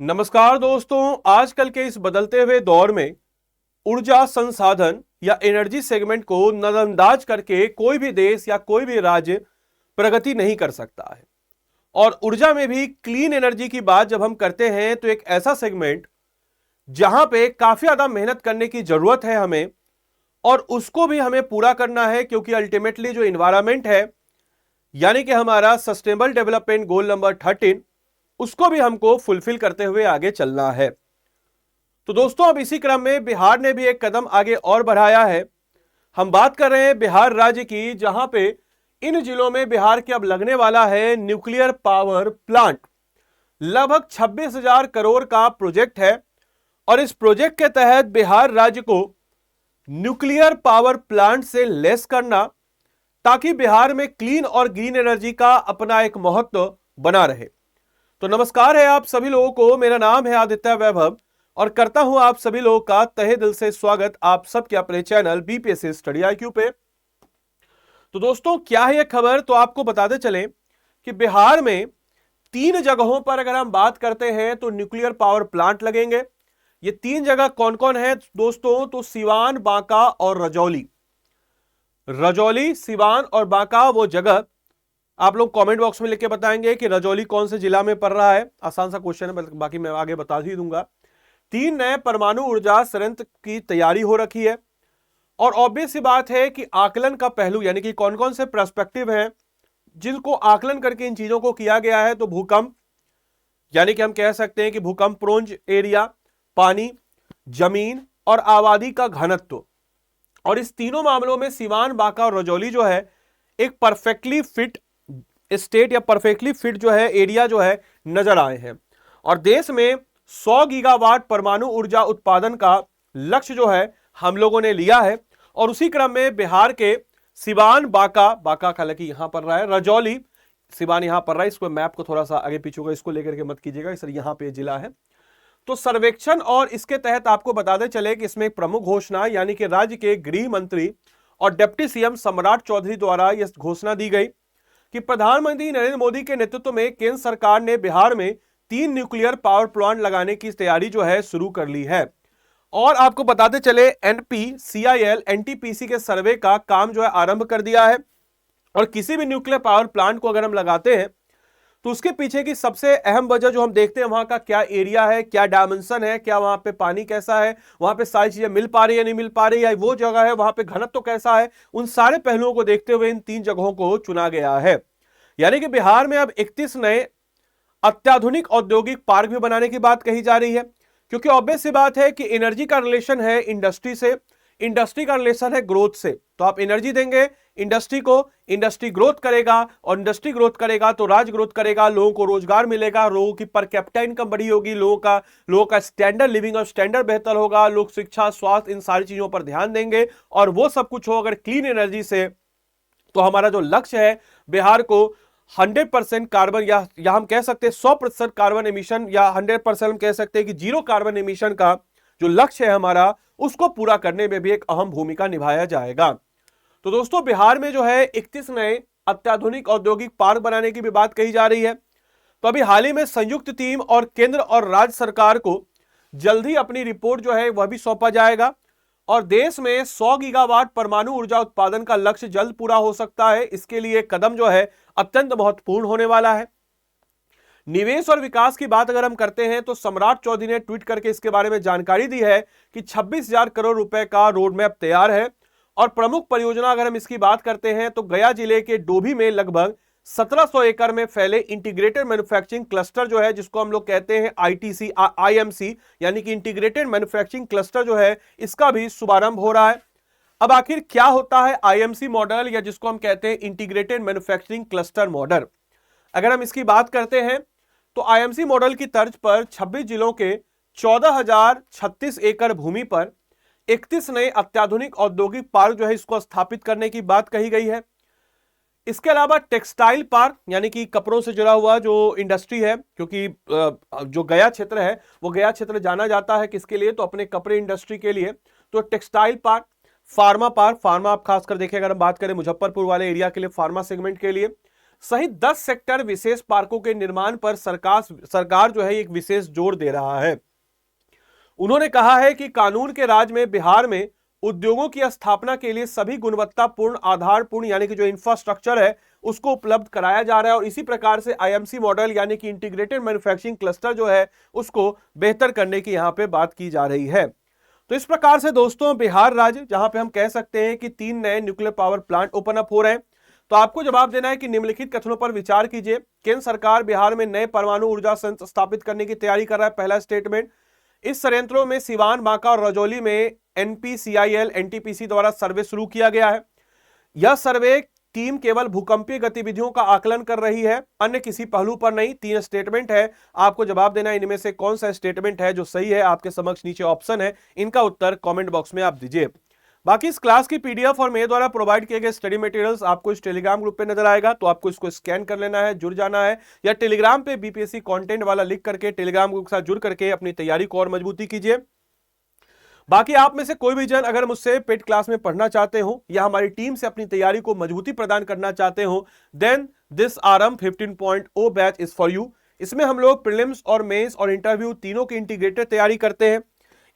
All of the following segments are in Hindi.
नमस्कार दोस्तों, आजकल के इस बदलते हुए दौर में ऊर्जा संसाधन या एनर्जी सेगमेंट को नजरअंदाज करके कोई भी देश या कोई भी राज्य प्रगति नहीं कर सकता है। और ऊर्जा में भी क्लीन एनर्जी की बात जब हम करते हैं तो एक ऐसा सेगमेंट जहां पे काफी ज्यादा मेहनत करने की जरूरत है हमें, और उसको भी हमें पूरा करना है क्योंकि अल्टीमेटली जो इन्वायरमेंट है यानी कि हमारा सस्टेनेबल डेवलपमेंट गोल नंबर 13 उसको भी हमको फुलफिल करते हुए आगे चलना है। तो दोस्तों, अब इसी क्रम में बिहार ने भी एक कदम आगे और बढ़ाया है। हम बात कर रहे हैं बिहार राज्य की, जहां पे इन जिलों में बिहार के अब लगने वाला है न्यूक्लियर पावर प्लांट। लगभग 26,000 करोड़ का प्रोजेक्ट है और इस प्रोजेक्ट के तहत बिहार राज्य को न्यूक्लियर पावर प्लांट से लेस करना, ताकि बिहार में क्लीन और ग्रीन एनर्जी का अपना एक महत्व बना रहे। तो नमस्कार है आप सभी लोगों को, मेरा नाम है आदित्य वैभव और करता हूं आप सभी लोगों का तहे दिल से स्वागत आप सबके अपने चैनल बीपीएससी स्टडी आईक्यू पे। तो दोस्तों, क्या है यह खबर, तो आपको बताते चलें कि बिहार में 3 जगहों पर अगर हम बात करते हैं तो न्यूक्लियर पावर प्लांट लगेंगे। ये 3 जगह कौन कौन है दोस्तों, तो सिवान, बांका और रजौली। रजौली, सिवान और बांका वो जगह आप लोग कमेंट बॉक्स में लिख के बताएंगे कि रजौली कौन से जिला में पड़ रहा है। आसान सा क्वेश्चन है, बाकी मैं आगे बता ही दूंगा। 3 नए परमाणु ऊर्जा संयंत्र की तैयारी हो रखी है और ऑब्वियस सी बात है कि आकलन का पहलू यानी कि कौन कौन से पर्सपेक्टिव हैं जिनको आकलन करके इन चीजों को किया गया है। तो भूकंप यानी कि हम कह सकते हैं कि भूकंप प्रोन्ज एरिया, पानी, जमीन और आबादी का घनत्व, और इस तीनों मामलों में सिवान, बांका और रजौली जो है एक परफेक्टली फिट स्टेट या परफेक्टली फिट जो है एरिया जो है नजर आए हैं। और देश में 100 गीगावाट परमाणु ऊर्जा उत्पादन का लक्ष्य जो है हम लोगों ने लिया है। और उसी क्रम में बिहार के सिवान, बांका हालांकि यहां पर रहा है, रजौली, सिवान यहां पर रहा है। इसको मैप को थोड़ा सा आगे पीछे होगा, इसको लेकर के मत कीजिएगा सर, यहां पे जिला है। तो सर्वेक्षण और इसके तहत आपको बताते चले कि इसमें एक प्रमुख घोषणा यानी कि राज्य के गृह मंत्री और डिप्टी सीएम सम्राट चौधरी द्वारा यह घोषणा दी गई कि प्रधानमंत्री नरेंद्र मोदी के नेतृत्व में केंद्र सरकार ने बिहार में 3 न्यूक्लियर पावर प्लांट लगाने की तैयारी जो है शुरू कर ली है। और आपको बताते चले NPCIL NTPC के सर्वे का काम जो है आरंभ कर दिया है। और किसी भी न्यूक्लियर पावर प्लांट को अगर हम लगाते हैं तो उसके पीछे की सबसे अहम वजह जो हम देखते हैं वहां का क्या एरिया है, क्या डायमेंशन है, क्या वहां पे पानी कैसा है, वहां पे सारी चीजें मिल पा रही है नहीं मिल पा रही है, वो जगह है वहां पे घनत्व तो कैसा है, उन सारे पहलुओं को देखते हुए इन 3 जगहों को चुना गया है। यानी कि बिहार में अब 31 नए अत्याधुनिक औद्योगिक पार्क भी बनाने की बात कही जा रही है, क्योंकि ऑब्वियस सी बात है कि एनर्जी का रिलेशन है इंडस्ट्री से, इंडस्ट्री का रिलेशन है ग्रोथ से। तो आप एनर्जी देंगे इंडस्ट्री को, इंडस्ट्री ग्रोथ करेगा और इंडस्ट्री ग्रोथ करेगा तो राज्य ग्रोथ करेगा, लोगों को रोजगार मिलेगा, लोगों की पर कैपिटा इनकम बड़ी होगी, लोगों का स्टैंडर्ड लिविंग और स्टैंडर्ड बेहतर होगा, लोग शिक्षा, स्वास्थ्य, इन सारी चीजों पर ध्यान देंगे। और वो सब कुछ हो अगर क्लीन एनर्जी से, तो हमारा जो लक्ष्य है बिहार को 100% कार्बन या हम कह सकते हैं 100% कार्बन एमिशन, या 100% हम कह सकते हैं कि 0 कार्बन एमिशन का जो लक्ष्य है हमारा, उसको पूरा करने में भी एक अहम भूमिका निभाया जाएगा। तो दोस्तों, बिहार में जो है 31 नए अत्याधुनिक औद्योगिक पार्क बनाने की भी बात कही जा रही है। तो अभी हाल ही में संयुक्त टीम और केंद्र और राज्य सरकार को जल्द ही अपनी रिपोर्ट जो है वह भी सौंपा जाएगा और देश में 100 गीगावाट परमाणु ऊर्जा उत्पादन का लक्ष्य जल्द पूरा हो सकता है। इसके लिए कदम जो है अत्यंत महत्वपूर्ण होने वाला है। निवेश और विकास की बात अगर हम करते हैं तो सम्राट चौधरी ने ट्वीट करके इसके बारे में जानकारी दी है कि 26,000 करोड़ रुपए का रोड मैप तैयार है। और प्रमुख परियोजना अगर हम इसकी बात करते हैं तो गया जिले के डोभी में लगभग 1700 एकड़ में फैले इंटीग्रेटेड मैन्युफैक्चरिंग क्लस्टर जो है, जिसको हम लोग कहते हैं ITC IMC यानी कि इंटीग्रेटेड मैन्युफैक्चरिंग क्लस्टर जो है, इसका भी शुभारंभ हो रहा है। अब आखिर क्या होता है IMC मॉडल, या जिसको हम कहते हैं इंटीग्रेटेड मैन्युफैक्चरिंग क्लस्टर मॉडल। अगर हम इसकी बात करते हैं तो IMC मॉडल की तर्ज पर 26 जिलों के 14,036 एकड़ भूमि पर 31 नए अत्याधुनिक औद्योगिक पार्क जो है इसको स्थापित करने की बात कही गई है। इसके अलावा टेक्सटाइल पार्क यानी कि कपड़ों से जुड़ा हुआ जो इंडस्ट्री है, क्योंकि जो गया क्षेत्र है वो गया क्षेत्र जाना जाता है किसके लिए, तो अपने कपड़े इंडस्ट्री के लिए। तो textile park, pharma park, pharma आप खासकर देखिए अगर हम बात करें मुजफ्फरपुर वाले एरिया के लिए फार्मा सेगमेंट के लिए, सहित 10 सेक्टर विशेष पार्कों के निर्माण पर सरकार जो है एक विशेष जोर दे रहा है। उन्होंने कहा है कि कानून के राज में बिहार में उद्योगों की स्थापना के लिए सभी गुणवत्तापूर्ण आधारपूर्ण यानी कि जो इंफ्रास्ट्रक्चर है उसको उपलब्ध कराया जा रहा है और इसी प्रकार से आईएमसी मॉडल यानी कि इंटीग्रेटेड मैन्युफैक्चरिंग क्लस्टर जो है उसको बेहतर करने की यहां पे बात की जा रही है। तो इस प्रकार से दोस्तों बिहार राज्य जहां पे हम कह सकते हैं कि 3 नए nuclear power plant open up हो रहे हैं, तो आपको जवाब देना है कि निम्नलिखित कथनों पर विचार कीजिए। केंद्र सरकार बिहार में नए परमाणु ऊर्जा संयंत्र स्थापित करने की तैयारी कर रहा है, पहला स्टेटमेंट। इस संयंत्रों में सिवान, बांका और रजौली में एनपीसीआईएल एनटीपीसी द्वारा सर्वे शुरू किया गया है। यह सर्वे टीम केवल भूकंपीय गतिविधियों का आकलन कर रही है, अन्य किसी पहलू पर नहीं। 3 स्टेटमेंट है, आपको जवाब देना है इनमें से कौन सा स्टेटमेंट है जो सही है। आपके समक्ष नीचे ऑप्शन है, इनका उत्तर कमेंट बॉक्स में आप दीजिए। बाकी इस क्लास की पीडीएफ और मेरे द्वारा प्रोवाइड किए गए स्टडी मटेरियल्स आपको इस टेलीग्राम ग्रुप पे नजर आएगा, तो आपको इसको स्कैन कर लेना है, जुड़ जाना है, या टेलीग्राम पे बीपीएससी कंटेंट वाला लिख करके टेलीग्राम ग्रुप के साथ जुड़ करके अपनी तैयारी को और मजबूती कीजिए। बाकी आप में से कोई भी जन अगर मुझसे पेड क्लास में पढ़ना चाहते हो या हमारी टीम से अपनी तैयारी को मजबूती प्रदान करना चाहते हो, then this RM 15.0 batch is for you. इसमें हम लोग प्रीलिम्स और मेंस और इंटरव्यू तीनों की इंटीग्रेटेड तैयारी करते हैं।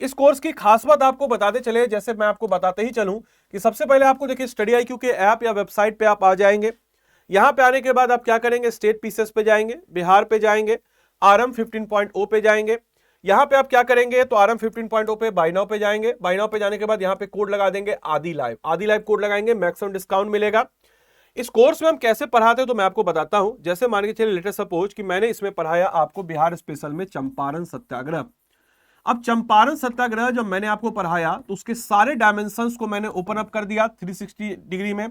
इस कोर्स की खास बात आपको बताते चले, जैसे मैं आपको बताते ही चलूं कि सबसे पहले आपको देखिए स्टडी IQ के ऐप या वेबसाइट पे आप आ जाएंगे। यहां पे आने के बाद आप क्या करेंगे, स्टेट पीसेस पे जाएंगे, बिहार पे जाएंगे, आरएम 15.0 पे जाएंगे। यहां पे आप क्या करेंगे, तो आरएम 15.0 पे बाय नाउ पे जाएंगे। बाय नाउ पे जाने के बाद यहां पे कोड लगा देंगे आदि लाइव कोड लगाएंगे, मैक्सिमम डिस्काउंट मिलेगा। इस कोर्स में हम कैसे पढ़ाते हैं तो मैं आपको बताता हूं। जैसे मान के चलिए लेटर सपोज कि मैंने इसमें पढ़ाया आपको बिहार स्पेशल में चंपारण सत्याग्रह। अब चंपारण सत्याग्रह जब मैंने आपको पढ़ाया तो उसके सारे डायमेंशंस को मैंने ओपन अप कर दिया 360 डिग्री में।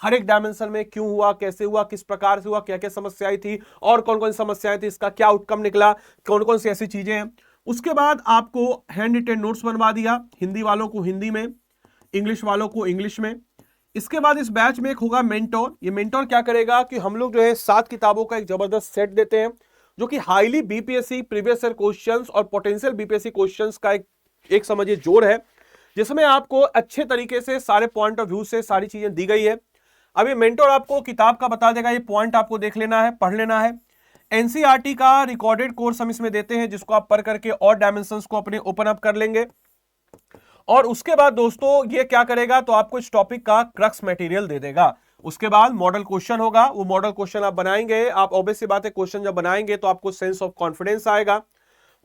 हर एक डायमेंशन में क्यों हुआ, कैसे हुआ, किस प्रकार से हुआ, क्या क्या समस्याएं थी और कौन कौन सी समस्याएं थी, इसका क्या आउटकम निकला, कौन कौन सी ऐसी चीजें हैं। उसके बाद आपको हैंड रिटेन नोट्स बनवा दिया, हिंदी वालों को हिंदी में, इंग्लिश वालों को इंग्लिश में। इसके बाद इस बैच में एक होगा मेंटोर। ये मेंटोर क्या करेगा कि हम लोग जो है 7 किताबों का एक जबरदस्त सेट देते हैं जो कि highly BPSC previous year questions और पोटेंशियल बीपीएससी क्वेश्चंस का एक समझिए जोड़ है, जिसमें आपको अच्छे तरीके से सारे पॉइंट ऑफ व्यू से सारी चीजें दी गई है। अब ये मेंटोर आपको किताब का बता देगा, ये पॉइंट आपको देख लेना है, पढ़ लेना है। एनसीईआरटी का रिकॉर्डेड कोर्स हम इसमें देते हैं, जिसको आप पढ़ करके और डायमेंशंस को अपने ओपन अप कर लेंगे। और उसके बाद दोस्तों ये क्या करेगा, तो आपको इस टॉपिक का क्रक्स मटेरियल दे देगा। उसके बाद मॉडल क्वेश्चन होगा, वो मॉडल क्वेश्चन आप बनाएंगे। आप ऑब्वियस सी बात है, क्वेश्चन जब बनाएंगे तो आपको सेंस ऑफ कॉन्फिडेंस आएगा।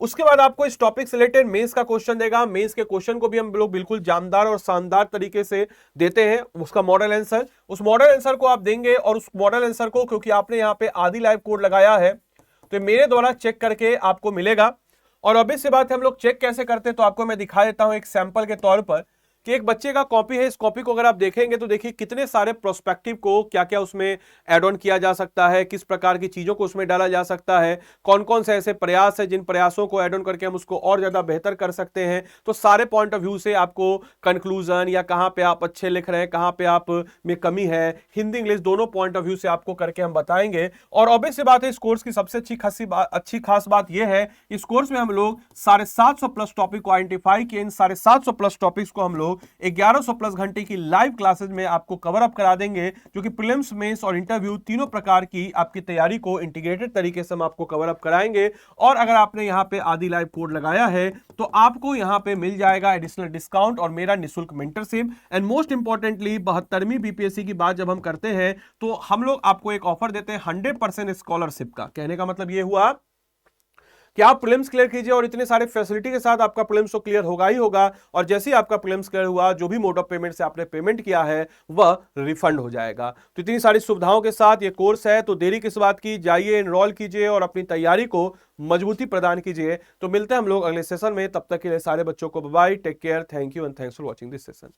उसके बाद आपको इस टॉपिक से रिलेटेड मेंस का क्वेश्चन देगा। मेंस के क्वेश्चन को भी हम लोग बिल्कुल जानदार और शानदार तरीके से देते हैं, उसका मॉडल आंसर। उस मॉडल आंसर को आप देंगे और उस मॉडल आंसर को, क्योंकि आपने यहाँ पे आदि लाइव कोड लगाया है, तो मेरे द्वारा चेक करके आपको मिलेगा। और ऑब्वियस सी बात है, हम लोग चेक कैसे करते हैं तो आपको मैं दिखा देता हूं एक सैंपल के तौर पर कि एक बच्चे का कॉपी है। इस कॉपी को अगर आप देखेंगे तो देखिए कितने सारे प्रोस्पेक्टिव को क्या क्या उसमें ऐड ऑन किया जा सकता है, किस प्रकार की चीजों को उसमें डाला जा सकता है, कौन कौन से ऐसे प्रयास है जिन प्रयासों को ऐड ऑन करके हम उसको और ज्यादा बेहतर कर सकते हैं। तो सारे पॉइंट ऑफ व्यू से आपको कंक्लूजन या कहां पे आप अच्छे लिख रहे हैं, कहां पे आप में कमी है, हिंदी इंग्लिश दोनों पॉइंट ऑफ व्यू से आपको करके हम बताएंगे। और ऑब्वियस सी बात है, इस कोर्स की सबसे अच्छी खास बात यह है, इस कोर्स में हम लोग 750 प्लस टॉपिक को आइडेंटिफाई किए। इन 750 प्लस टॉपिक्स को हम लोग 1100 प्लस घंटे की लाइव क्लासेस में आपको कवर अप करा देंगे, जो कि प्रीलिम्स, मेंस और इंटरव्यू तीनों प्रकार की आपकी तैयारी को इंटीग्रेटेड तरीके से हम आपको कवर अप कराएंगे। और अगर आपने यहां पे आदि लाइव कोड लगाया है तो आपको यहां पे मिल जाएगा एडिशनल डिस्काउंट और मेरा निःशुल्क मेंटरशिप। एंड मोस्ट इंपॉर्टेंटली 72वीं बीपीएससी की बात जब हम करते हैं तो हम लोग आपको एक ऑफर देते हैं 100% स्कॉलरशिप का। कहने का मतलब यह हुआ कि आप प्रीलिम्स क्लियर कीजिए और इतने सारे फैसिलिटी के साथ आपका प्रीलिम्स तो क्लियर होगा ही होगा, और जैसे ही आपका प्रीलिम्स क्लियर हुआ, जो भी मोड ऑफ पेमेंट से आपने पेमेंट किया है वह रिफंड हो जाएगा। तो इतनी सारी सुविधाओं के साथ ये कोर्स है, तो देरी किस बात की, जाइए एनरोल कीजिए और अपनी तैयारी को मजबूती प्रदान कीजिए। तो मिलते हैं हम लोग अगले सेशन में, तब तक के लिए सारे बच्चों को bye, take care, thank you and thanks for watching this session.